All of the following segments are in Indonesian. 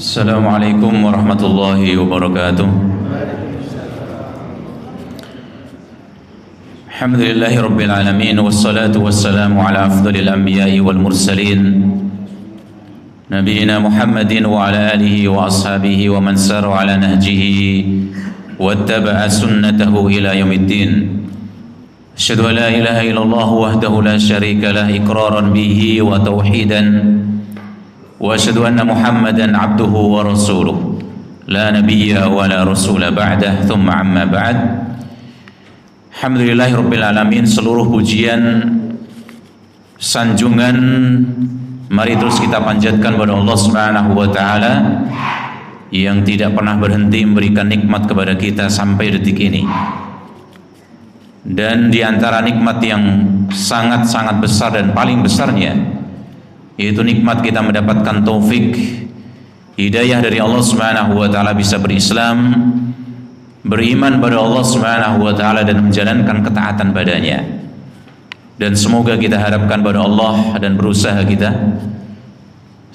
Assalamualaikum warahmatullahi wabarakatuh. Alhamdulillahi rabbil alamin, wassalatu wassalamu ala afdalil anbiya'i wal mursalin nabiyina Muhammadin wa ala alihi wa ashabihi wa man sara ala nahjihi wattaba'a sunnatahu ila yaumiddin. Asyhadu an la ilaha illallah wahdahu la syarika lah iqraran bihi wa tauhidan wa asyhadu anna Muhammadan abduhu wa rasuluh la nabiyya wa la rasula ba'dah thumma amma ba'd. Alhamdulillahi rabbil alamin, seluruh pujian sanjungan mari terus kita panjatkan kepada Allah Subhanahu wa taala yang tidak pernah berhenti memberikan nikmat kepada kita sampai detik ini. Dan di antara nikmat yang sangat-sangat besar dan paling besarnya yaitu nikmat kita mendapatkan taufik hidayah dari Allah Subhanahu wa taala, bisa berislam, beriman pada Allah Subhanahu wa taala dan menjalankan ketaatan padanya. Dan semoga kita harapkan pada Allah dan berusaha kita,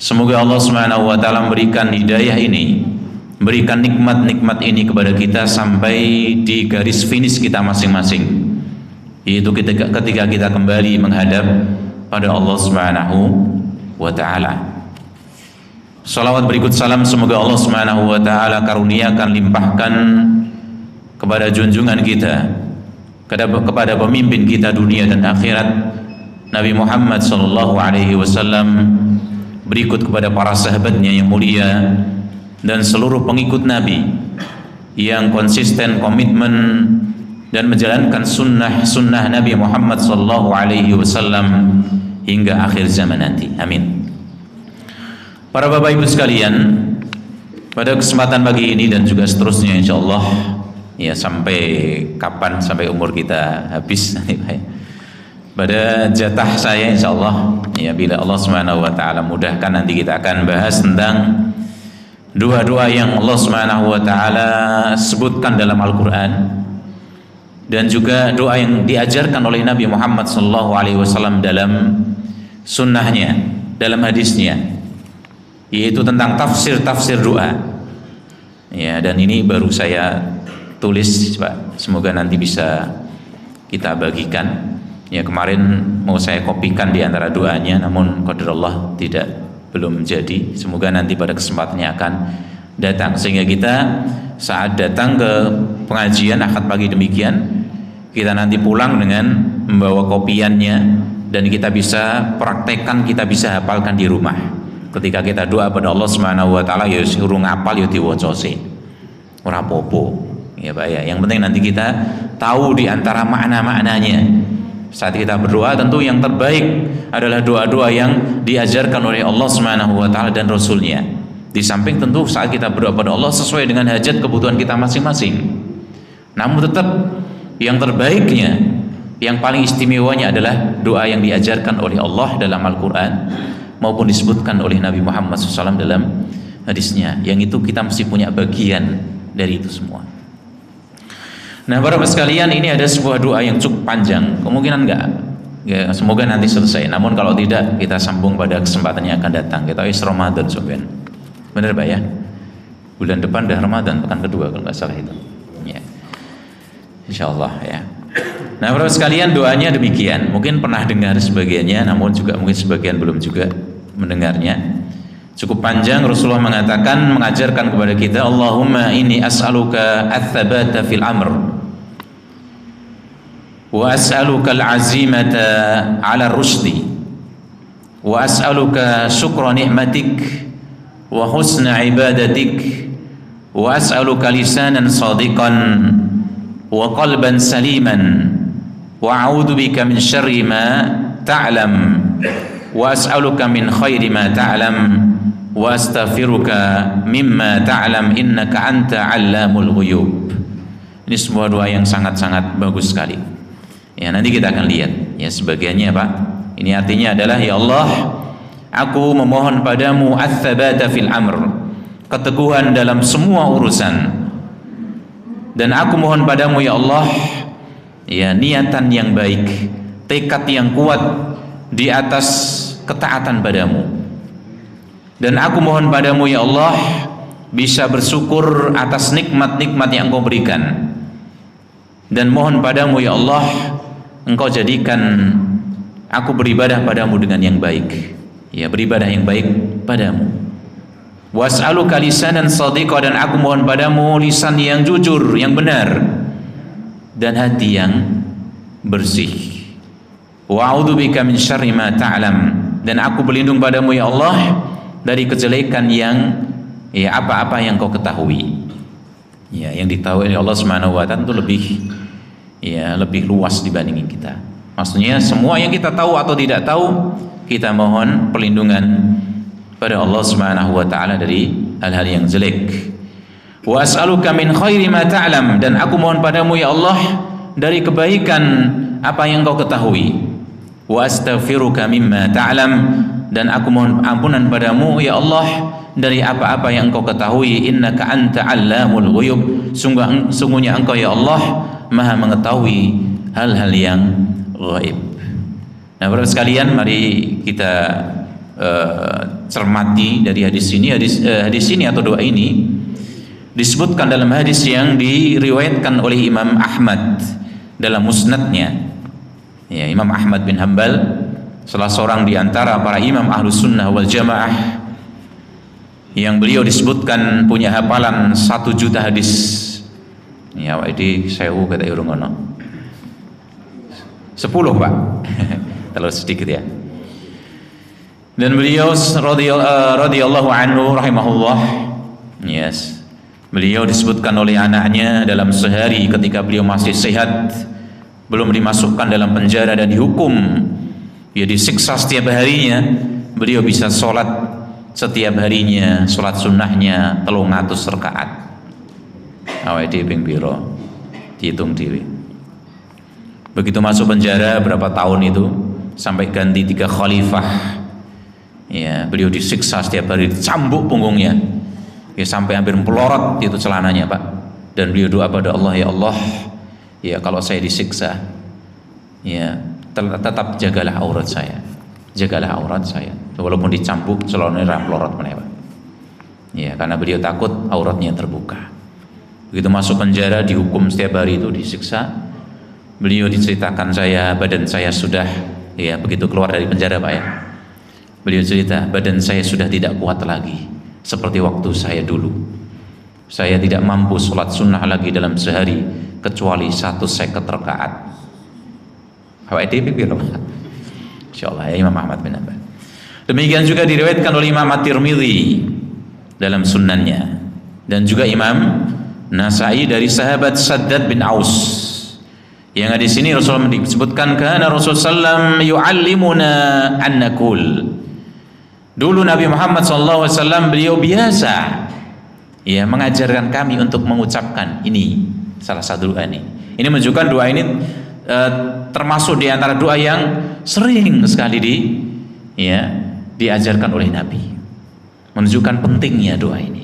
semoga Allah Subhanahu wa taala memberikan hidayah ini, berikan nikmat-nikmat ini kepada kita sampai di garis finish kita masing-masing, yaitu ketika kita kembali menghadap pada Allah Subhanahu wa ta'ala. Salawat berikut salam semoga Allah Subhanahu wa ta'ala karuniakan, limpahkan kepada junjungan kita, kepada pemimpin kita dunia dan akhirat, Nabi Muhammad sallallahu alaihi wasallam, berikut kepada para sahabatnya yang mulia dan seluruh pengikut Nabi yang konsisten, komitmen dan menjalankan sunnah Nabi Muhammad sallallahu alaihi wasallam hingga akhir zaman nanti. Amin. Para Bapak Ibu sekalian, pada kesempatan pagi ini dan juga seterusnya insyaallah, ya sampai kapan, sampai umur kita habis nanti Pak. Pada jatah saya insyaallah, ya bila Allah Subhanahu wa taala mudahkan, nanti kita akan bahas tentang doa-doa yang Allah Subhanahu wa taala sebutkan dalam Al-Qur'an dan juga doa yang diajarkan oleh Nabi Muhammad sallallahu alaihi wasallam dalam sunnahnya, dalam hadisnya, yaitu tentang tafsir doa. Ya, dan ini baru saya tulis Pak, semoga nanti bisa kita bagikan. Ya, kemarin mau saya kopikan di antara doanya, namun qadarullah belum jadi. Semoga nanti pada kesempatannya akan datang, sehingga kita saat datang ke pengajian akad pagi demikian, kita nanti pulang dengan membawa kopiannya dan kita bisa praktekkan, kita bisa hafalkan di rumah. Ketika kita doa pada Allah Subhanahu wa taala, ya suruh ngapal ya diwacose. Ora apa-apa. Ya Pak ya, yang penting nanti kita tahu di antara makna-maknanya. Saat kita berdoa tentu yang terbaik adalah doa-doa yang diajarkan oleh Allah Subhanahu wa taala dan Rasulnya. Di samping tentu saat kita berdoa pada Allah sesuai dengan hajat kebutuhan kita masing-masing. Namun tetap yang terbaiknya, yang paling istimewanya adalah doa yang diajarkan oleh Allah dalam Al-Quran maupun disebutkan oleh Nabi Muhammad SAW dalam hadisnya. Yang itu kita mesti punya bagian dari itu semua. Nah, para sekalian, ini ada sebuah doa yang cukup panjang. Kemungkinan enggak, ya, semoga nanti selesai. Namun kalau tidak, kita sambung pada kesempatan yang akan datang. Kita is Ramadan soben. Benar Pak ya? Bulan depan dah Ramadan, pekan kedua kalau nggak salah itu. Ya. Insyaallah ya. Nah, para sekalian, doanya demikian. Mungkin pernah dengar sebagiannya, namun juga mungkin sebagian belum juga mendengarnya. Cukup panjang. Rasulullah mengatakan, mengajarkan kepada kita, Allahumma inni as'aluka ats-tsabata fil amr wa as'aluka al-'azimata 'ala ar-rusydi wa as'aluka syukra ni'matik wa husna ibadatik wa as'aluka lisanan shadiqan wa qalban saliman wa a'udzu bika min syarri ma ta'lam wa as'aluka min khairi ma ta'lam wa astaghfiruka mimma ta'lam innaka anta 'allamul ghuyub. Ini sebuah doa yang sangat-sangat bagus sekali. Ya, nanti kita akan lihat ya sebagiannya Pak. Ini artinya adalah, ya Allah, aku memohon padamu ats-tsabata fil amr, keteguhan dalam semua urusan. Dan aku mohon padamu ya Allah, ya niatan yang baik, tekad yang kuat di atas ketaatan padamu. Dan aku mohon padamu ya Allah bisa bersyukur atas nikmat-nikmat yang Engkau berikan. Dan mohon padamu ya Allah Engkau jadikan aku beribadah padamu dengan yang baik. Ya, beribadah yang baik padamu. Was'aluka lisanan shadiqa, dan aku mohon padamu lisan yang jujur, yang benar, dan hati yang bersih. Wa a'udzubika min syarri ma ta'lam, dan aku berlindung padamu ya Allah dari kejelekan yang apa-apa yang kau ketahui. Ya, yang diketahui oleh Allah Subhanahu wa taala itu lebih luas dibandingin kita. Maksudnya semua yang kita tahu atau tidak tahu, kita mohon perlindungan pada Allah Subhanahu wa taala dari hal-hal yang jelek. Wa as'aluka min khairi ma ta'lam, dan aku mohon padamu ya Allah dari kebaikan apa yang kau ketahui. Wa astaghfiruka mimma ta'lam, dan aku mohon ampunan padamu ya Allah dari apa-apa yang engkau ketahui. Innaka anta 'allamul ghuyub, sungguhnya engkau ya Allah maha mengetahui hal-hal yang gaib. Nah, Bapak sekalian, mari kita cermati dari hadis ini. Hadis ini atau doa ini disebutkan dalam hadis yang diriwayatkan oleh Imam Ahmad dalam musnadnya. Ya, Imam Ahmad bin Hanbal, salah seorang di antara para imam Ahlus Sunnah wal Jamaah, yang beliau disebutkan punya hafalan 1 juta hadis. Ya, ini sewu kata urung ono. 10 Pak. Terlalu sedikit ya. Dan beliau radhiyallahu anhu rahimahullah, yes, beliau disebutkan oleh anaknya dalam sehari ketika beliau masih sehat, belum dimasukkan dalam penjara dan dihukum, ya disiksa setiap harinya, beliau bisa sholat setiap harinya, sholat sunnahnya 300 rakaat. Awake dhewe ping pira? Dihitung dhewe. Begitu masuk penjara berapa tahun itu, sampai ganti 3 khalifah. Ya, beliau disiksa setiap hari, dicambuk punggungnya, ya sampai hampir melorot itu celananya Pak. Dan beliau doa pada Allah, ya Allah, ya kalau saya disiksa, ya tetap jagalah aurat saya, jagalah aurat saya, walaupun dicambuk celananya melorot menewak. Ya, karena beliau takut auratnya terbuka. Begitu masuk penjara, dihukum setiap hari itu disiksa. Beliau diceritakan, badan saya sudah, ya begitu keluar dari penjara Pak ya, beliau cerita, badan saya sudah tidak kuat lagi seperti waktu saya dulu. Saya tidak mampu sholat sunnah lagi dalam sehari kecuali 1 rakaat. Awak itu pikir apa? Insyaallah ya, Imam Ahmad bin Hanbal. Demikian juga diriwayatkan oleh Imam At-Tirmidzi dalam sunannya, dan juga Imam Nasai dari sahabat Shaddad bin Aus. Yang di sini Rasulullah disebutkan, kana Rasulullah yu'allimuna an naqul. Dulu Nabi Muhammad SAW beliau biasa ya mengajarkan kami untuk mengucapkan ini, salah satu doa ini. Ini menunjukkan doa ini termasuk di antara doa yang sering sekali diajarkan oleh Nabi. Menunjukkan pentingnya doa ini.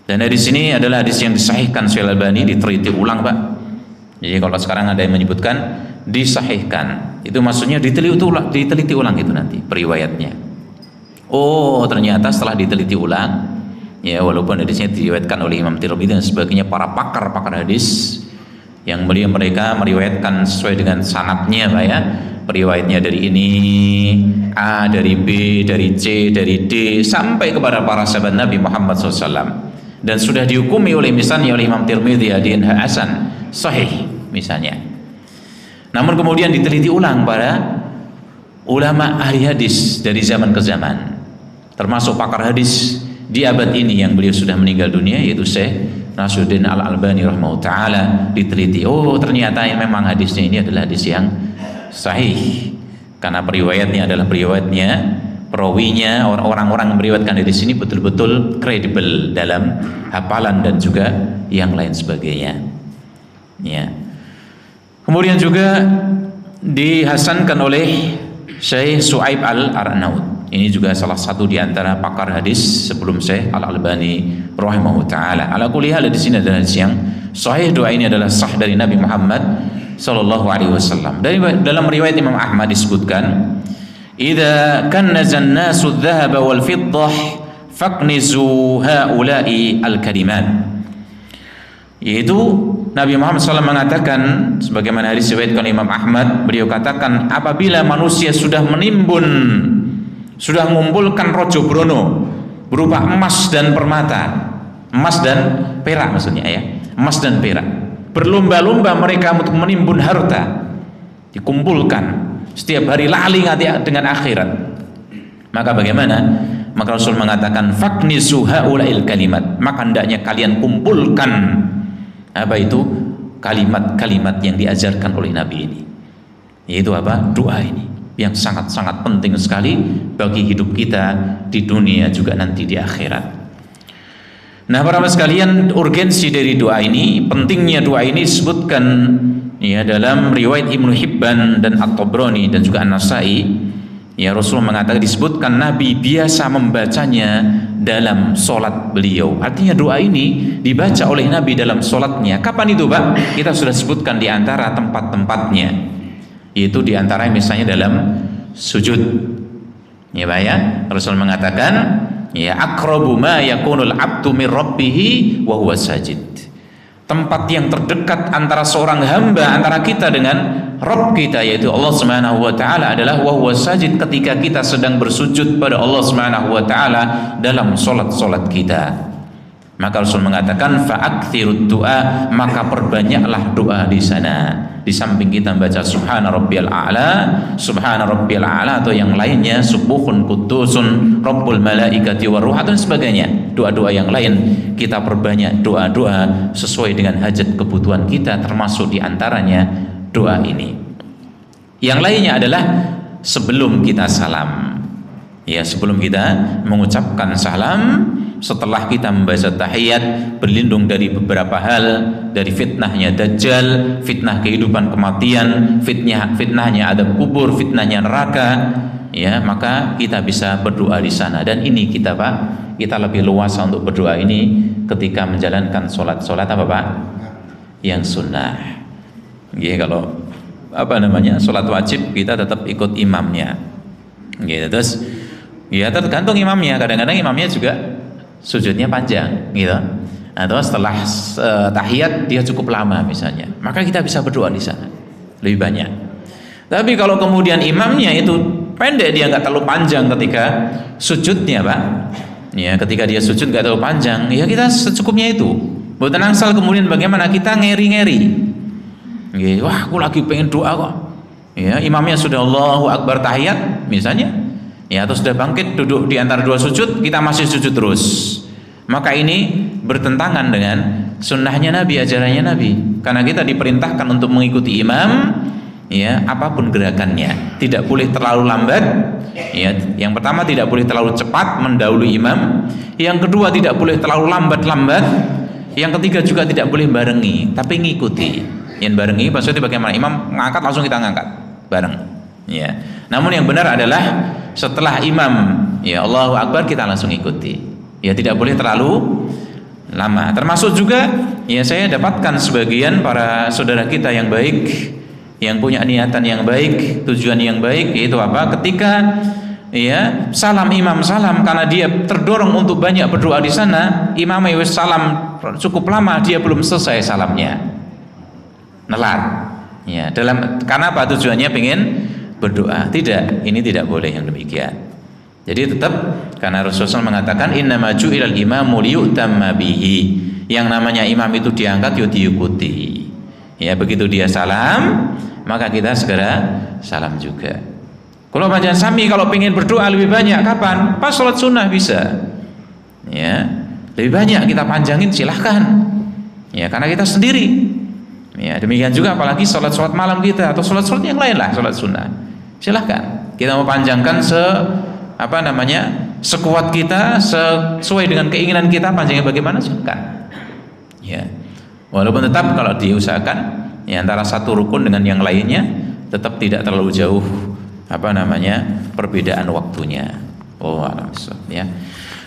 Dan dari sini adalah hadis yang disahihkan Syekh Al-Albani, diteliti ulang Pak. Jadi kalau sekarang ada yang menyebutkan disahihkan, itu maksudnya diteliti ulang itu nanti periwayatnya. Oh, ternyata setelah diteliti ulang, ya walaupun hadisnya diriwayatkan oleh Imam Tirmidzi dan sebagainya, para pakar hadis yang mereka meriwayatkan sesuai dengan sanadnya Pak ya. Periwayatnya dari ini A, dari B, dari C, dari D, sampai kepada para sahabat Nabi Muhammad SAW. Dan sudah dihukumi oleh misalnya oleh Imam Tirmidzi hadiin hasan sahih misalnya. Namun kemudian diteliti ulang para ulama ahli hadis dari zaman ke zaman, termasuk pakar hadis di abad ini yang beliau sudah meninggal dunia, yaitu Syekh Nasruddin Al-Albani rahimahullah taala. Diteliti, oh ternyata yang memang hadisnya ini adalah hadis yang sahih, karena periwayatnya adalah periwayatnya, perawinya, orang-orang yang meriwayatkan hadis ini betul-betul kredibel dalam hafalan dan juga yang lain sebagainya. Ya. Kemudian juga dihasankan oleh Syekh Su'aib Al-Arnaud. Ini juga salah satu di antara pakar hadis sebelum Syekh Al-Albani rahimahullah taala. Ala kulli hal di sini adalah hadis yang sahih, doa ini adalah sah dari Nabi Muhammad sallallahu alaihi wasallam. Dalam riwayat Imam Ahmad disebutkan, idza kannazan nasu adh-dhahaba wal fiddah faqnizu haula'i al-kalimat. Yaitu Nabi Muhammad SAW mengatakan, sebagaimana hadis riwayatkan Imam Ahmad, beliau katakan, apabila manusia sudah menimbun, sudah mengumpulkan rojo brono berupa emas dan permata, emas dan perak maksudnya ya, emas dan perak, berlomba-lomba mereka untuk menimbun harta, dikumpulkan setiap hari, lali dengan akhirat, maka bagaimana? Maka Rasul mengatakan, faqnisu haula'il kalimat, maka hendaknya kalian kumpulkan apa itu kalimat-kalimat yang diajarkan oleh Nabi ini, yaitu apa? Doa ini yang sangat-sangat penting sekali bagi hidup kita di dunia juga nanti di akhirat. Nah, para sekalian, urgensi dari doa ini, pentingnya doa ini disebutkan ya dalam riwayat Ibnu Hibban dan At-Tabrani dan juga An-Nasai. Ya, Rasul mengatakan, disebutkan Nabi biasa membacanya dalam solat beliau. Artinya doa ini dibaca oleh Nabi dalam solatnya. Kapan itu, Pak? Kita sudah sebutkan di antara tempat-tempatnya, yaitu di antara misalnya dalam sujud. Ya, Pak ya. Rasul mengatakan, ya, aqrabu ma yakunul abdu min rabbih wa huwa sajid. Tempat yang terdekat antara seorang hamba, antara kita dengan Rabb kita, yaitu Allah Subhanahu wa taala, adalah wa huwa sajid, ketika kita sedang bersujud pada Allah Subhanahu wa taala dalam salat-salat kita. Maka Rasul mengatakan, fa'aktsirud du'a, maka perbanyaklah doa di sana. Di samping kita membaca subhana rabbiyal a'la, subhana rabbiyal a'la, atau yang lainnya, subuhun qudusun rabbul malaikati waruh, dan sebagainya, doa-doa yang lain, kita perbanyak doa-doa sesuai dengan hajat kebutuhan kita, termasuk diantaranya doa ini. Yang lainnya adalah sebelum kita salam, ya, sebelum kita mengucapkan salam, setelah kita membaca tahiyat, berlindung dari beberapa hal, dari fitnahnya Dajjal, fitnah kehidupan kematian, fitnahnya adab kubur, fitnahnya neraka, ya, maka kita bisa berdoa di sana. Dan ini kita, Pak, kita lebih luas untuk berdoa ini ketika menjalankan sholat apa, Pak? Yang sunnah. Ya, kalau apa namanya, sholat wajib kita tetap ikut imamnya. Gitu. Terus ya tergantung imamnya, kadang-kadang imamnya juga sujudnya panjang gitu, atau setelah tahiyat dia cukup lama misalnya, maka kita bisa berdoa di sana lebih banyak. Tapi kalau kemudian imamnya itu pendek, dia nggak terlalu panjang ketika sujudnya, Pak, ya, ketika dia sujud nggak terlalu panjang, ya kita secukupnya itu. Bukan angsal kemudian bagaimana kita ngeri-ngeri, wah aku lagi pengen doa kok, ya, imamnya sudah Allahu Akbar tahiyat misalnya, ya, atau sudah bangkit duduk di antara dua sujud, kita masih sujud terus, maka ini bertentangan dengan sunnahnya Nabi, ajarannya Nabi. Karena kita diperintahkan untuk mengikuti imam, ya, apapun gerakannya, tidak boleh terlalu lambat, ya. Yang pertama, tidak boleh terlalu cepat mendahului imam. Yang kedua, tidak boleh terlalu lambat. Yang ketiga juga tidak boleh barengi, tapi ngikuti. Yang barengi maksudnya bagaimana? Imam ngangkat langsung kita ngangkat bareng, ya. Namun yang benar adalah setelah imam, ya, Allahu Akbar, kita langsung ikuti, ya, tidak boleh terlalu lama. Termasuk juga, ya, saya dapatkan sebagian para saudara kita yang baik, yang punya niatan yang baik, tujuan yang baik, yaitu apa? Ketika, ya, salam, imam salam, karena dia terdorong untuk banyak berdoa di sana, imam wis salam cukup lama, dia belum selesai salamnya, nelat, ya, karena apa? Tujuannya pengen berdoa. Tidak, ini tidak boleh yang demikian. Jadi tetap, karena Rasulullah mengatakan, innama ju'ilal imamu liyu'tamma bihi, yang namanya imam itu diangkat ya diikuti, ya, begitu dia salam maka kita segera salam juga. Kalau panjang sami, kalau pengen berdoa lebih banyak, kapan? Pas sholat sunnah bisa, ya, lebih banyak kita panjangin, silahkan, ya, karena kita sendiri, ya. Demikian juga apalagi sholat malam kita, atau sholat yang lain lah, sholat sunnah, silahkan kita mau panjangkan sekuat kita, sesuai dengan keinginan kita, panjangnya bagaimana, silahkan, ya. Walaupun tetap kalau diusahakan, ya, antara satu rukun dengan yang lainnya tetap tidak terlalu jauh perbedaan waktunya. Oh, ya.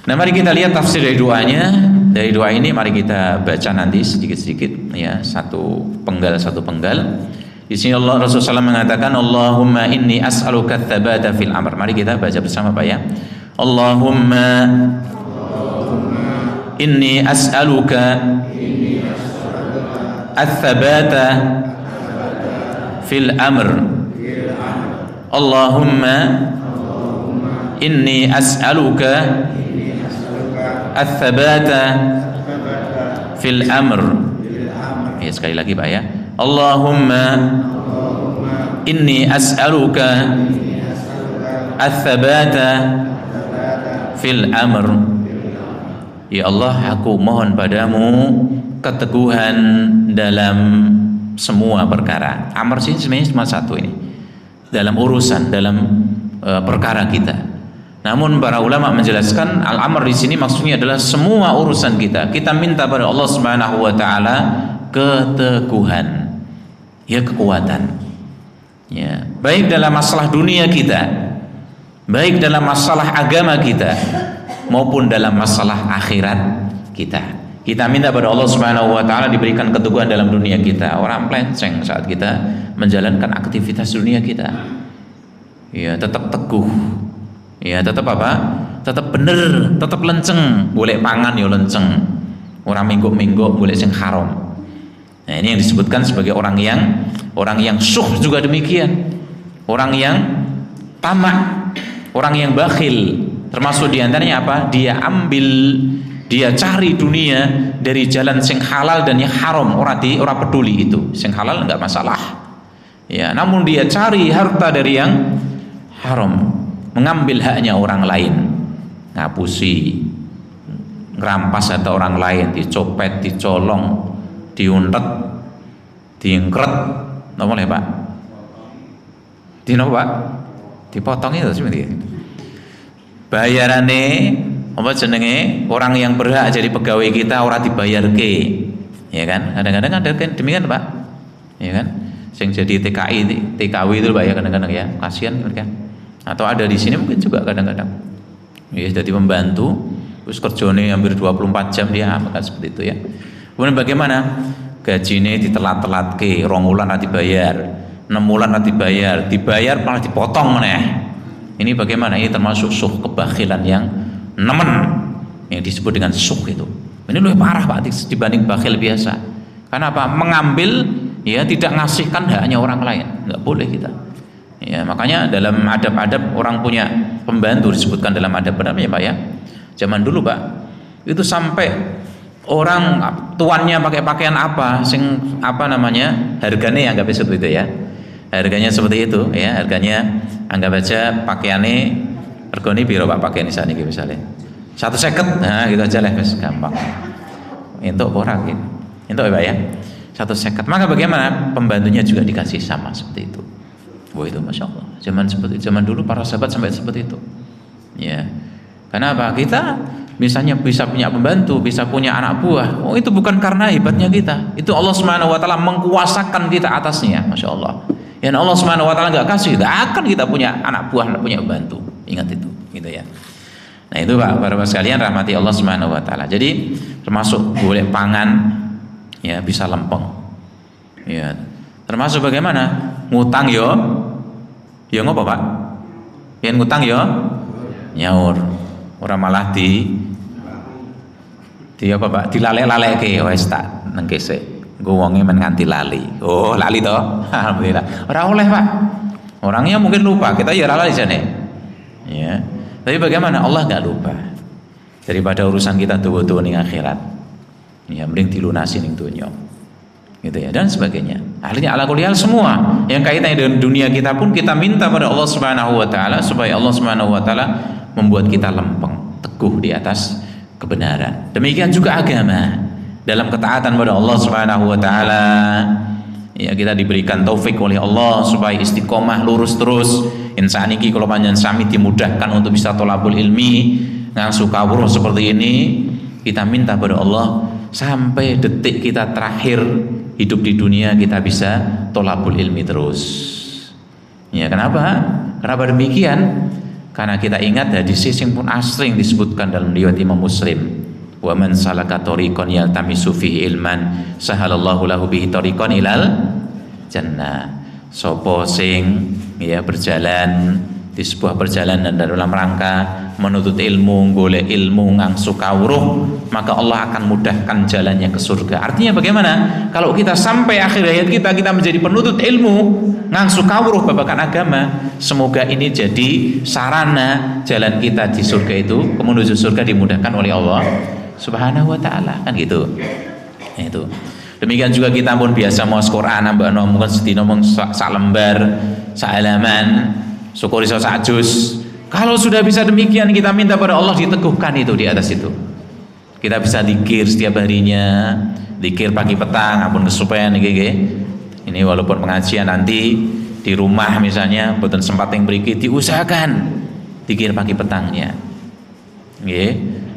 Nah, mari kita lihat tafsir dari doanya. Dari doa ini mari kita baca nanti sedikit-sedikit, ya, satu penggal. Di sini Allah Rasulullah SAW mengatakan, Allahumma inni as'aluka tsabata fil amr. Mari kita baca bersama Pak ya. Allahumma inni as'aluka ats-tsabata fil amr. Allahumma inni as'aluka ats-tsabata fil amr. Ya, sekali lagi Pak ya. Allahumma inni as'aluka ats-tsabata fil amr. Ya Allah, aku mohon padamu keteguhan dalam semua perkara. Amr sini sebenarnya cuma satu ini, dalam urusan, dalam perkara kita. Namun para ulama menjelaskan al-amr di sini maksudnya adalah semua urusan kita. Kita minta pada Allah Subhanahu wa taala keteguhan, ya, kekuatan. Ya, baik dalam masalah dunia kita, baik dalam masalah agama kita, maupun dalam masalah akhirat kita. Kita minta pada Allah Subhanahu wa taala diberikan keteguhan dalam dunia kita. Orang melenceng saat kita menjalankan aktivitas dunia kita. Ya, tetap teguh. Ya, tetap apa? Tetap bener, tetap lenceng. Boleh pangan ya lenceng. Orang mingguk-mingguk boleh sing haram. Nah, ini yang disebutkan sebagai orang yang syuh juga demikian. Orang yang tamak, orang yang bakhil. Termasuk diantaranya apa? Dia cari dunia dari jalan sing halal dan yang haram. Orang peduli itu. Sing halal enggak masalah. Ya, namun dia cari harta dari yang haram, mengambil haknya orang lain, ngapusi, ngerampas harta orang lain, dicopet, dicolong, diuntet, diingkret, nggak boleh Pak? Dino Pak? Dipotong itu sebenarnya. Bayarane apa jenenge orang yang berhak jadi pegawai kita ora dibayar ke, ya kan? Kadang-kadang ada demikian Pak, ya kan? Yang jadi TKW itu Pak ya, kadang-kadang ya, kasihan kan? Atau ada di sini mungkin juga kadang-kadang. Ya, jadi pembantu, terus kerjanya hampir 24 jam dia, maka seperti itu ya. Kemudian bagaimana? Gajinya ditelat-telat ke, 2 bulan nanti bayar, 6 bulan nanti dibayar malah dipotong meneh. Ini bagaimana? Ini termasuk suh kebakhilan yang nemen, yang disebut dengan suh itu. Ini lebih parah Pak dibanding bakhil biasa. Karena apa? Mengambil, ya, tidak ngasihkan haknya orang lain, nggak boleh kita. Ya, makanya dalam adab-adab orang punya pembantu disebutkan dalam adab ya Pak ya. Zaman dulu Pak, itu sampai orang tuannya pakai pakaian apa, harganya anggap seperti itu ya. Harganya seperti itu ya, harganya anggap aja pakaiannya regane piro Pak pakaian isane iki misalnya. 150. Nah, gitu aja lah wis gampang. Entuk ora gitu. Entuk ya Pak ya. 150. Maka bagaimana? Pembantunya juga dikasih sama seperti itu. Wah, itu Masya Allah. Zaman dulu para sahabat sampai seperti itu. Ya. Karena apa? Kita misalnya bisa punya pembantu, bisa punya anak buah. Oh, itu bukan karena hebatnya kita. Itu Allah Subhanahu wa taala mengkuasakan kita atasnya, Masya Allah. Yang Allah Subhanahu wa taala enggak kasih, tidak akan kita punya anak buah, punya pembantu. Ingat itu, gitu ya. Nah, itu Pak, para sekalian rahmati Allah Subhanahu wa taala. Jadi termasuk boleh pangan, ya, bisa lempeng. Ya. Termasuk bagaimana? Ngutang yo ngopo Pak? Yen ngutang yo nyaur. Ora malah di apa Pak? Dilalek-lalekke wis tak nang kesek. Nggo wonge men nganti lali. Oh, lali to? Alhamdulillah. Ora oleh Pak. Orangnya mungkin lupa, kita ya lali jane. Ya. Tapi bagaimana? Allah enggak lupa. Daripada urusan kita tuwa-tuwa ning akhirat. Ya, mending dilunasi ning dunya. Gitu ya, dan sebagainya. Akhirnya ala kulli hal semua yang kaitannya dengan dunia kita pun kita minta pada Allah Subhanahu wa taala supaya Allah Subhanahu wa taala membuat kita lempeng, teguh di atas kebenaran. Demikian juga agama. Dalam ketaatan pada Allah Subhanahu wa taala, ya, kita diberikan taufik oleh Allah supaya istiqomah lurus terus. Insan iki kalau panjenengan sami dimudahkan untuk bisa thalabul ilmi, ngangsu kawruh seperti ini, kita minta pada Allah sampai detik kita terakhir hidup di dunia kita bisa thalabul ilmi terus. Ya, kenapa? Kenapa demikian? Karena kita ingat hadis yang pun asring disebutkan dalam riwayat Imam Muslim. Wa man salaka tariqan yaltamisu fihi ilman sahalallahu lahu bihi tariqan ilal jannah. Sopo sing ya berjalan di sebuah perjalanan dalam rangka menuntut ilmu, golek ilmu, ngangsu kawruh, maka Allah akan mudahkan jalannya ke surga. Artinya bagaimana? Kalau kita sampai akhir hayat kita menjadi penuntut ilmu, ngangsu kawruh babakan agama, semoga ini jadi sarana jalan kita di surga itu, menuju surga dimudahkan oleh Allah Subhanahu wa taala, kan gitu. Itu. Demikian juga kita pun biasa mau Quran mbak mungkin sedina mung sak lembar, sak halaman, syukur iso sak juz. Kalau sudah bisa demikian, kita minta pada Allah diteguhkan itu di atas itu. Kita bisa zikir setiap harinya, zikir pagi petang, ampun kesupen nggih. Ini walaupun pengajian nanti di rumah misalnya mboten sempat yang beriki, diusahakan zikir pagi petangnya. Nggih,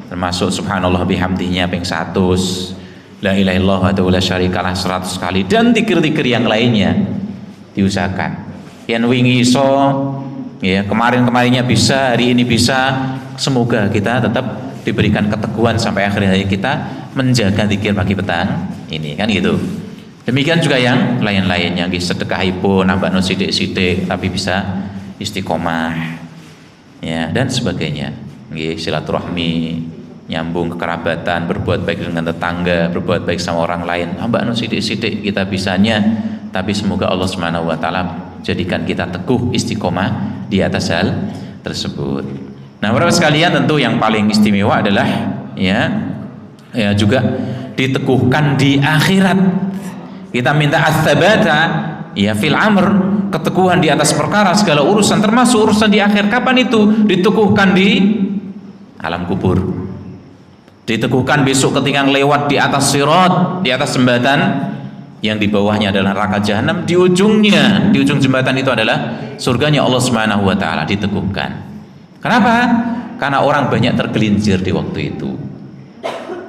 termasuk subhanallah bihamdinya ping 100. La ilaha illallah wa la syarikalah 100 kali, dan zikir-zikir yang lainnya diusahakan. Yang wingi iso ya, kemarin-kemarinnya bisa, hari ini bisa, semoga kita tetap diberikan keteguhan sampai akhir hayat kita menjaga zikir pagi petang ini, kan gitu. Demikian juga yang lain-lainnya, sedekahipun nambah sithik-sithik tapi bisa istiqomah ya, dan sebagainya. Nggih, silaturahmi, nyambung kekerabatan, berbuat baik dengan tetangga, berbuat baik sama orang lain, hamba sithik-sithik kita bisanya, tapi semoga Allah Subhanahu wa taala jadikan kita teguh istiqomah di atas hal tersebut. Nah, Bapak sekalian, tentu yang paling istimewa adalah ya juga diteguhkan di akhirat. Kita minta ats-tsabata ya fil amr, keteguhan di atas perkara segala urusan, termasuk urusan di akhir. Kapan itu diteguhkan? Di alam kubur. Diteguhkan besok ketika lewat di atas sirat, di atas jembatan yang di bawahnya adalah neraka jahanam, di ujung jembatan itu adalah surganya Allah Subhanahu wa taala, diteguhkan. Kenapa? Karena orang banyak tergelincir di waktu itu.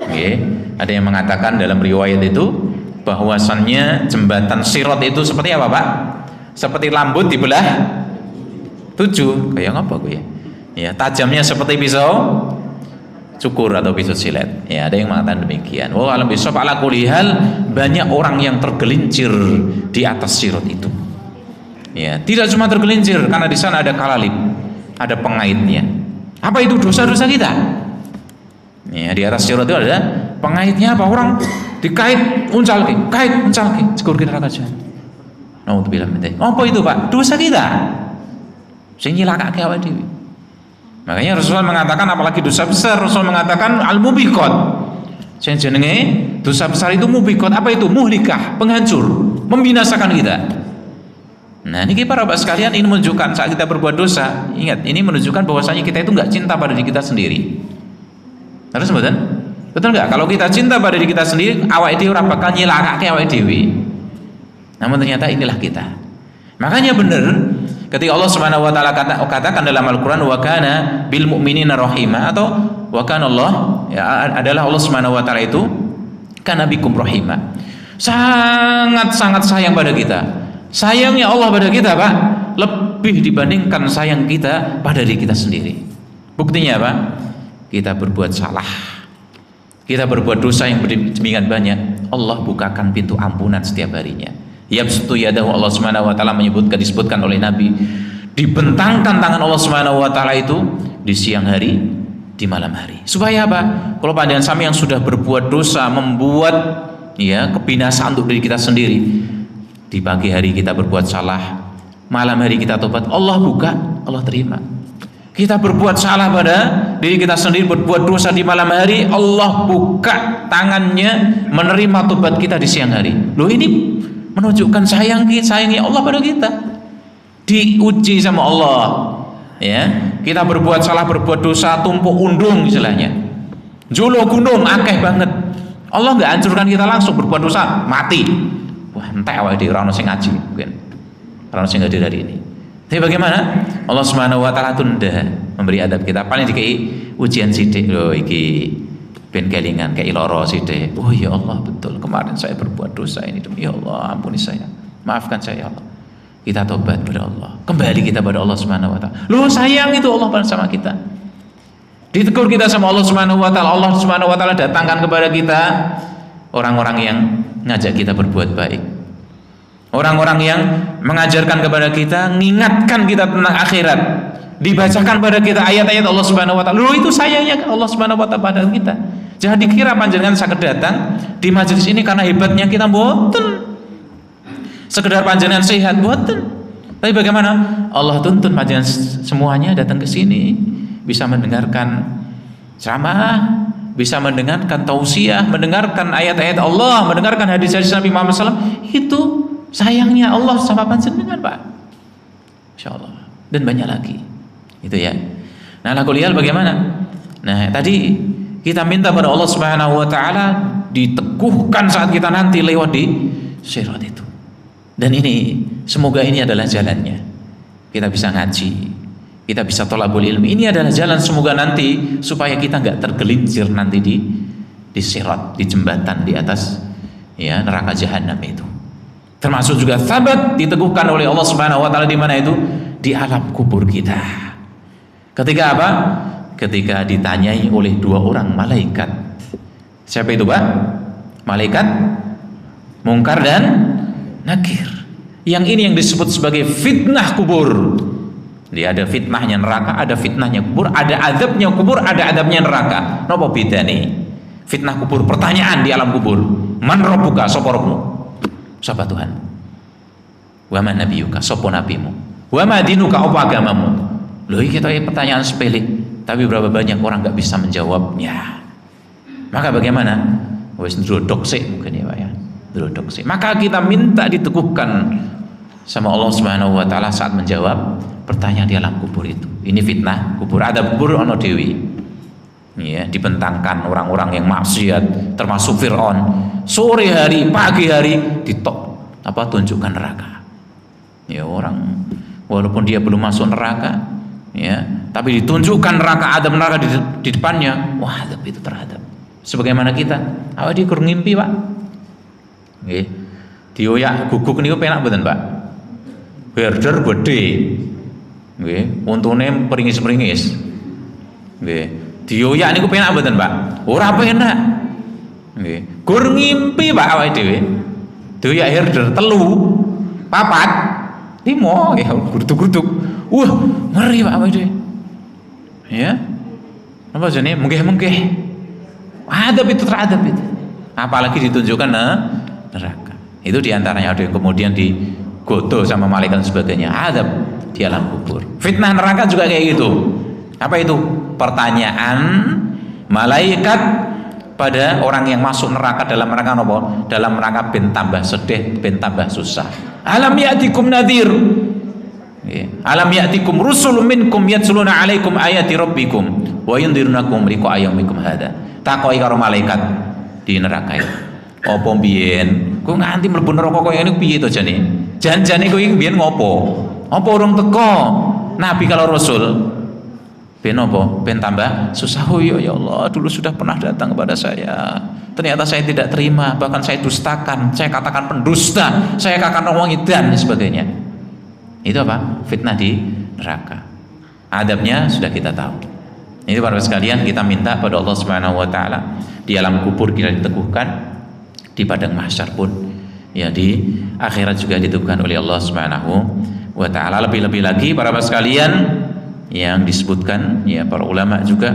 Okay. Ada yang mengatakan dalam riwayat itu bahwasannya jembatan sirat itu seperti apa, Pak? Seperti lambut dibelah 7. Kayak apa gue ya? Ya, tajamnya seperti pisau cukur atau pisau silet. Ya, ada yang mengatakan demikian. Wah, alam bisawab ala kulli hal, banyak orang yang tergelincir di atas sirat itu. Ya, tidak cuma tergelincir karena di sana ada kalalib, ada pengaitnya. Apa itu? Dosa-dosa kita. Ya, di atas sirat itu ada pengaitnya. Apa? Orang dikait uncalke, kait uncalke, cukur kita aja. Nauzubillah min dzalik. Apa itu, Pak? Dosa kita. Sing nyilakake awake dhewe. Makanya Rasulullah mengatakan, apalagi dosa besar, Rasulullah mengatakan al-mubiqat. Yang jenenge dosa besar itu mubiqat. Apa itu? Muhlikah, penghancur, membinasakan kita. Nah, ini para Bapak sekalian, ini menunjukkan saat kita berbuat dosa, ingat, ini menunjukkan bahwasanya kita itu enggak cinta pada diri kita sendiri. Terus betul? Betul enggak? Kalau kita cinta pada diri kita sendiri, awake dhewe ora bakal nyilakake awake dhewe. Namun ternyata inilah kita. Makanya benar ketika Allah Subhanahu wa taala katakan dalam Al-Qur'an, wa kana bil mu'minina rahima, atau wa kana Allah ya, adalah Allah Subhanahu wa taala itu kana bikum rahima. Sangat-sangat sayang pada kita. Sayangnya Allah pada kita, Pak, lebih dibandingkan sayang kita pada diri kita sendiri. Buktinya apa? Kita berbuat salah, kita berbuat dosa yang demikian banyak, Allah bukakan pintu ampunan setiap harinya. Yabsutu yadahu, Allah Subhanahu wa taala disebutkan oleh Nabi, dibentangkan tangan Allah Subhanahu wa taala itu di siang hari, di malam hari. Supaya apa? Kalau pandangan sami yang sudah berbuat dosa, membuat ya kebinasaan untuk diri kita sendiri, di pagi hari kita berbuat salah, malam hari kita tobat, Allah buka, Allah terima. Kita berbuat salah pada diri kita sendiri, berbuat dosa di malam hari, Allah buka tangannya menerima tobat kita di siang hari. Loh, ini menunjukkan sayangnya Allah pada kita. Diuji sama Allah. Ya, kita berbuat salah, berbuat dosa, tumpuk undung istilahnya. Jolo gunung akeh banget. Allah nggak hancurkan kita langsung, berbuat dosa mati. Wah, entek awake dhewe ora ono sing ngaji mungkin. Ora ono sing hadir hari ini. Tapi bagaimana? Allah Subhanahu wa taala tunda memberi adab kita. Paling dikei ujian sithik lho iki. Ben kelingan kayak loro sithik. Oh ya Allah, betul kemarin saya berbuat dosa ini, demi Allah ampuni saya, maafkan saya ya Allah. Kita tobat kepada Allah, kembali kita pada Allah Subhanahu wa taala. Loh, sayang itu Allah sama kita. Ditegur kita sama Allah Subhanahu wa taala. Allah Subhanahu wa taala datangkan kepada kita orang-orang yang ngajak kita berbuat baik, Orang-orang yang mengajarkan kepada kita, mengingatkan kita tentang akhirat, dibacakan pada kita ayat-ayat Allah Subhanahu wa taala. Loh, itu sayangnya Allah Subhanahu wa taala pada kita. Jangan dikira panjenengan sakit datang di majelis ini karena hebatnya kita, mboten. Sekedar panjenengan sehat, mboten. Tapi bagaimana? Allah tuntun panjenengan semuanya datang ke sini bisa mendengarkan ceramah, bisa mendengarkan tausiah, mendengarkan ayat-ayat Allah, mendengarkan hadis-hadis Nabi Muhammad SAW. Itu sayangnya Allah sama panjenengan, Pak. Insyaallah. Dan banyak lagi. Itu ya. Nah, ala kulli hal bagaimana? Nah, tadi kita minta pada Allah Subhanahu wa taala diteguhkan saat kita nanti lewat di sirat itu. Dan ini semoga ini adalah jalannya. Kita bisa ngaji, kita bisa thalabul ilmi. Ini adalah jalan semoga nanti supaya kita enggak tergelincir nanti di sirat, di jembatan di atas ya neraka jahanam itu. Termasuk juga sabat diteguhkan oleh Allah Subhanahu wa taala di mana itu? Di alam kubur kita. Ketika apa? Ketika ditanyai oleh dua orang malaikat. Siapa itu, Pak? Malaikat Mungkar dan Nakir. Yang ini yang disebut sebagai fitnah kubur. Dia ada fitnahnya neraka, ada fitnahnya kubur, ada azabnya kubur, ada azabnya neraka. Napa bedane? Fitnah kubur, pertanyaan di alam kubur. Man rabbuka? Sapa Rabbmu? Sapa Tuhan? Wa man nabiyuka? Sapa nabimu? Wa ma dinuka? Apa agamamu? Loh, kita pertanyaan sepele, tapi berapa banyak orang nggak bisa menjawabnya. Maka bagaimana? Wes ndrodok sik mungkin ya Pak ya. Ndrodok sik. Maka kita minta diteguhkan sama Allah Subhanahu wa taala saat menjawab pertanyaan di alam kubur itu. Ini fitnah kubur, ada kubur ono dewi. Ya, dibentangkan orang-orang yang maksiat termasuk Fir'aun. Sore hari, pagi hari tunjukkan neraka. Ya, orang walaupun dia belum masuk neraka, ya, tapi ditunjukkan neraka, adab neraka di depannya. Wah, adab itu terhadap. Sebagaimana kita, awak di kur ngimpi, Pak. Nggih. Dioyak guguk niku penak mboten, Pak? Herder gede. Nggih, untune peringis-peringis. Nggih. Dioyak niku penak mboten, Pak? Ora penak. Nggih. Gur ngimpi, Pak, awake dhewe. Dioyak herder 3, 4, 5, nggih, guduk-guduk. Wah, ngeri Pak awake dhewe. Ya. Apa jane mungkih-mungkih. Adab itu teradab itu. Apalagi ditunjukkan neraka. Itu diantaranya ada yang kemudian digoda sama malaikat dan sebagainya. Adab di alam kubur. Fitnah neraka juga kayak gitu. Apa itu? Pertanyaan malaikat pada orang yang masuk neraka dalam rangka apa? Dalam rangka ben tambah sedih, ben tambah susah. Alam ya'tikum nadhir. Alam ya'tikum rusulun minkum yatsluna 'alaikum ayati rabbikum wa yundhirunakum liqa ayyamikum hadza. Takoki karo malaikat di neraka itu. Apa mbiyen kok nganti mlebu neraka koyo ngene piye to jane? Janjane kowe iki mbiyen ngopo? Apa urung teko nabi kalau rasul? Ben apa? Ben tambah susah. Oh ya Allah, dulu sudah pernah datang kepada saya. Ternyata saya tidak terima, bahkan saya dustakan, saya katakan pendusta, saya katakan ngomongi dan sebagainya. Itu apa? Fitnah di neraka. Adabnya sudah kita tahu. Ini para sekalian, kita minta pada Allah Subhanahu wa taala di alam kubur kita diteguhkan, di padang mahsyar pun ya di akhirat juga diteguhkan oleh Allah Subhanahu wa taala. Lebih-lebih lagi para sekalian yang disebutkan ya para ulama juga,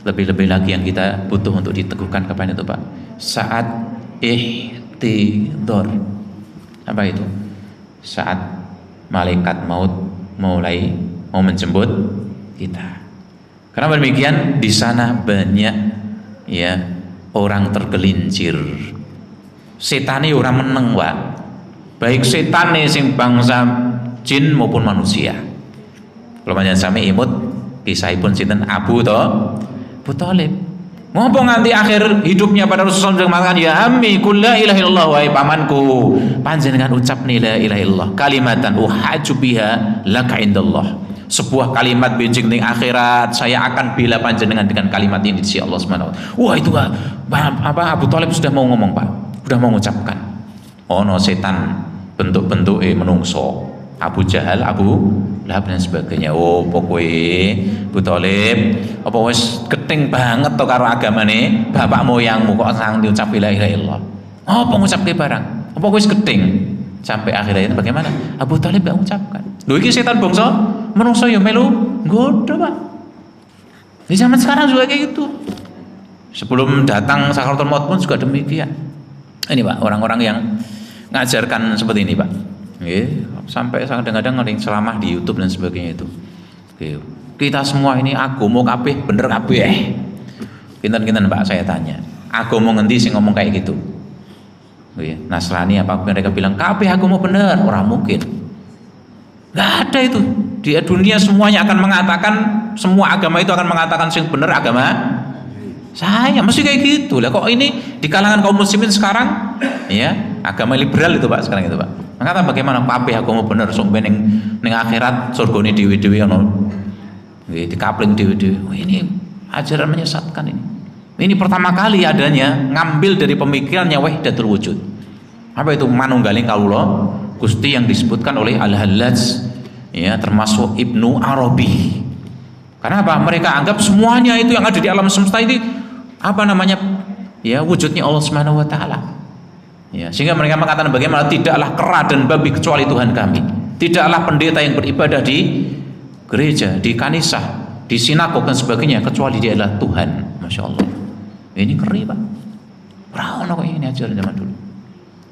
lebih-lebih lagi yang kita butuh untuk diteguhkan kapan itu Pak? Saat ihtidhar. Apa itu? Saat malaikat maut mau menjemput kita. Karena demikian di sana banyak ya orang tergelincir. Setane orang meneng, Pak. Baik setane sing bangsa jin maupun manusia. Kalau panjenengan sami imut kisahipun sinten Abu Thalib. Ngopo nganti akhir hidupnya pada Rasulullah mengatakan ya ammi qul la ilaha illallah wa pamanku panjenengan ucap la ilaha illallah kalimatan uhaju biha laka indallah. Sebuah kalimat benjing ning akhirat, saya akan bela panjenengan dengan kalimat ini di sisi Allah Subhanahu wa taala. Wah, itu Abu Thalib sudah mau ngomong, Pak. Sudah mau mengucapkan. Ono setan bentuk-bentuk menungso. Abu Jahal, Abu Lahab dan sebagainya. Oh, pokoknya Abu Thalib apa wis keting banget to karo agamane bapak moyangmu kok sang diucap la ilaha illallah. Apa ngucapke barang? Apa wis keting? Sampai akhir ayat bagaimana? Abu Thalib gak mengucapkan. Lho iki setan bangsa menungso ya melu nggodha, Pak. Di zaman sekarang juga kayak gitu. Sebelum datang sakaratul maut pun juga demikian. Ini Pak, orang-orang yang ngajarkan seperti ini Pak. Sampai kadang-kadang ada yang ceramah di YouTube dan sebagainya itu. Kita semua ini agama kabeh bener kabeh. Kinten-kinten Pak saya tanya. Agama ngendi sing ngomong kayak gitu? Nasrani apa mereka bilang kabeh agama bener, orang mungkin. Nggak ada itu. Di dunia semuanya akan mengatakan, semua agama itu akan mengatakan sing bener agama saya, mesti kayak gitu lah. Kok ini di kalangan kaum muslimin sekarang, ya agama liberal itu Pak sekarang itu Pak. Mengatakan bagaimana kabeh agama bener, sampai ning akhirat surgane dewi-dewi ono, dikapling dewi-dewi. Oh, ini ajaran menyesatkan ini. Ini pertama kali adanya ngambil dari pemikirannya wahdatul wujud. Apa itu manunggaling kawula Gusti yang disebutkan oleh Al-Hallaj, ya termasuk Ibnu Arabi. Karena apa? Mereka anggap semuanya itu yang ada di alam semesta ini apa namanya? Ya wujudnya Allah Subhanahu wa taala. Ya, sehingga mereka mengatakan bagaimana tidaklah kera dan babi kecuali Tuhan kami. Tidaklah pendeta yang beribadah di gereja, di kanisah, di sinagog dan sebagainya kecuali dia adalah Tuhan. Masya Allah. Ini ngeri Pak. Pernah kok ini ajaran zaman dulu.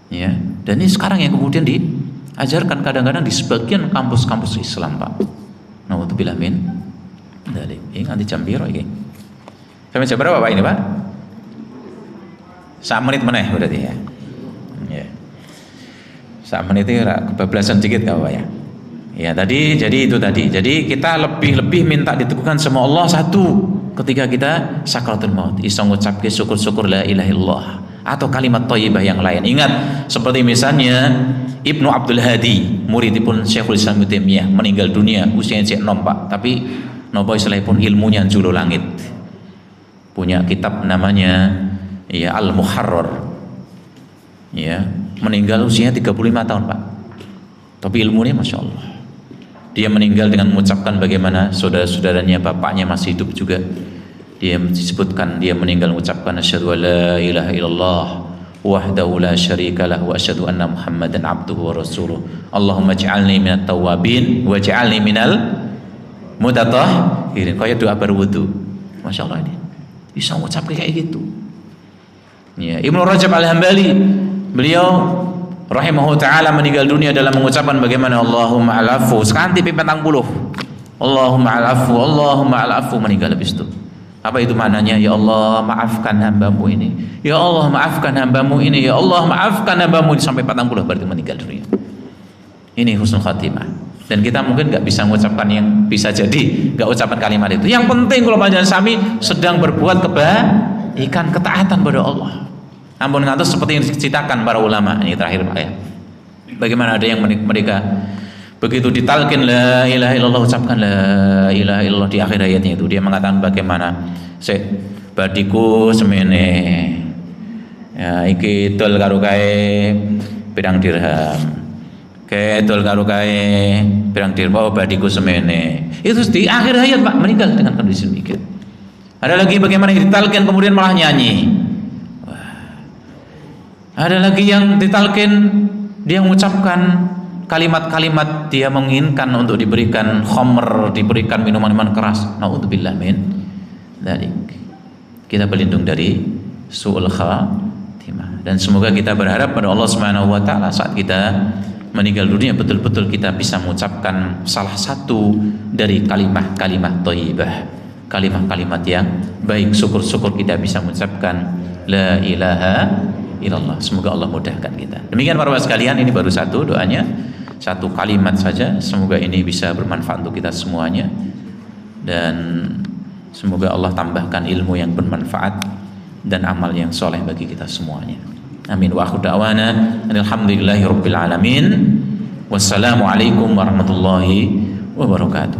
Ya, dan ini sekarang yang kemudian diajarkan kadang-kadang di sebagian kampus-kampus Islam Pak. Nauzubillah min dzalik. Ini nanti jam piro iki? Sampai jam berapa Pak ini Pak? 1 menit meneh berarti ya. Ya. 1 menit itu kebablasan dikit gak Pak ya? Ya tadi, jadi itu tadi. Jadi kita lebih minta diteguhkan sama Allah satu ketika kita sakaratul maut. Iso ngucapke syukur-syukur la ilaha illallah atau kalimat thayyibah yang lain. Ingat seperti misalnya Ibnu Abdul Hadi, muridipun Syekhul Islam Ibnu Taimiyah, meninggal dunia usianya cek nom Pak, tapi napa istilahipun ilmunya julu langit. Punya kitab namanya ya Al-Muharrar. Ya, meninggal usianya 35 tahun Pak. Tapi ilmunya Masya Allah. Dia meninggal dengan mengucapkan bagaimana saudara-saudaranya, bapaknya masih hidup juga. Dia disebutkan dia meninggal mengucapkan asyhadu alla ilaha illallah wahdahu la syarikalah wa asyhadu anna Muhammadan abduhu wa rasuluh. Allahumma ij'alni minat tawwabin wa ij'alni minal mutatahhirin. Kayak doa berwudu. Masya Allah ini. Bisa mengucapkan kayak gitu. Ya, Ibnu Rajab Al-Hambali, beliau rahimahullah ta'ala meninggal dunia dalam mengucapkan bagaimana Allahumma alafu sekanti pipetang puluh Allahumma alafu meninggal habis itu. Apa itu maknanya? Ya Allah maafkan hambamu ini, ya Allah maafkan hambamu ini, ya Allah maafkan hambamu ini, sampai 40 berarti meninggal dunia. Ini husnul khatimah. Dan kita mungkin gak bisa mengucapkan, yang bisa jadi gak ucapan kalimat itu. Yang penting kalau panjenengan sami sedang berbuat kebaikan, ketaatan pada Allah. Ampun ngantos seperti yang diceritakan para ulama. Ini terakhir Pak ya. Bagaimana ada yang mereka begitu ditalkin la ilaha illallah, ucapkan la ilaha illallah, di akhir ayatnya itu dia mengatakan bagaimana badiku semene ya iki dol karo kae pirang dirham, kedol karo kae pirang dirham, badiku semene. Itu di akhir hayat Pak, meninggal dengan kondisi demikian. Ada lagi bagaimana ditalkin kemudian malah nyanyi. Ada lagi yang ditalkin dia mengucapkan kalimat-kalimat, dia menginginkan untuk diberikan khamr, diberikan minuman-minuman keras. Nauzubillah min dzalik. Kita berlindung dari su'ul khatimah, dan semoga kita berharap pada Allah Subhanahu wa taala saat kita meninggal dunia betul-betul kita bisa mengucapkan salah satu dari kalimat-kalimat thayyibah, kalimat-kalimat yang baik. Syukur-syukur kita bisa mengucapkan la ilaha ilallah. Semoga Allah mudahkan kita. Demikian para bapak sekalian, ini baru satu doanya, satu kalimat saja. Semoga ini bisa bermanfaat untuk kita semuanya, dan semoga Allah tambahkan ilmu yang bermanfaat dan amal yang soleh bagi kita semuanya. Amin. Wa akhiru da'wana alhamdulillahi rabbil alamin. Wassalamualaikum warahmatullahi wabarakatuh.